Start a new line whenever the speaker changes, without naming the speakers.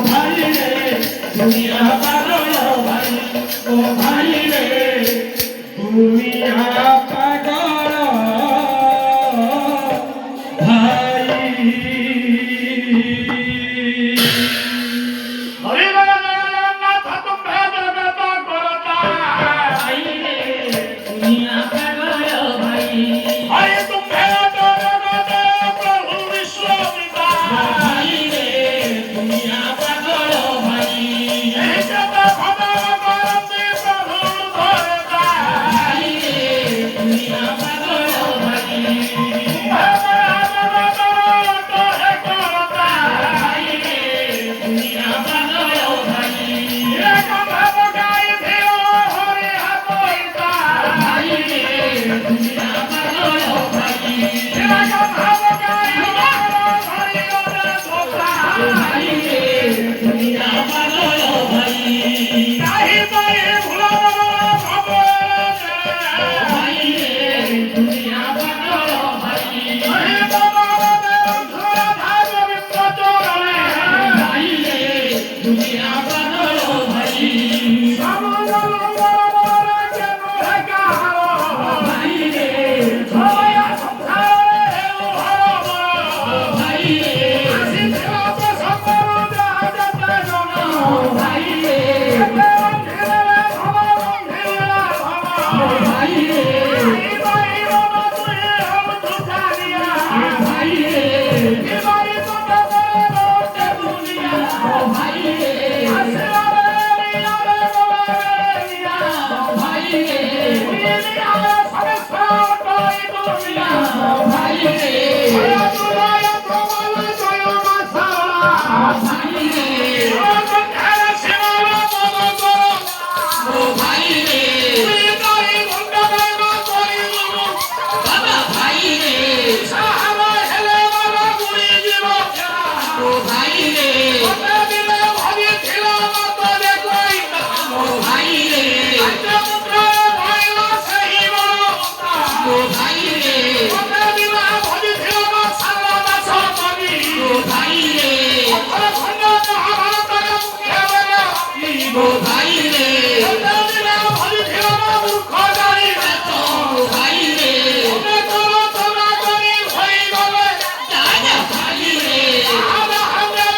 ভাই রে দুনিয়া পাগল ভাই ও ভাই রে দুনিয়া পাগল ভাই
হরি বল জগন্নাথ তুমে জগত করতা
ভাই রে দুনিয়া পাগল ভাই
হরি তুমে জগত প্রভু বিশ্বপিতা
ভাই রে দুনিয়া পাগল ভাই
এই জগত ভজন করতে প্রভু ধরতা
ভাই রে দুনিয়া পাগল ভাই ভাই রে দুনিয়া পাগল ভাই ভাই রে দুনিয়া পাগল ভাই ভাই রে দুনিয়া পাগল ভাই ভাই রে দুনিয়া পাগল ভাই ভাই রে দুনিয়া পাগল ভাই ভাই রে ভাই রে ভাই রে ভাই রে ভাই রে ভাই রে ভাই রে ভাই রে ভাই রে ও ভাই রে বাবা ভাই রে ও ভাই রে ও ভাই রে ও ভাই রে ও ভাই রে ও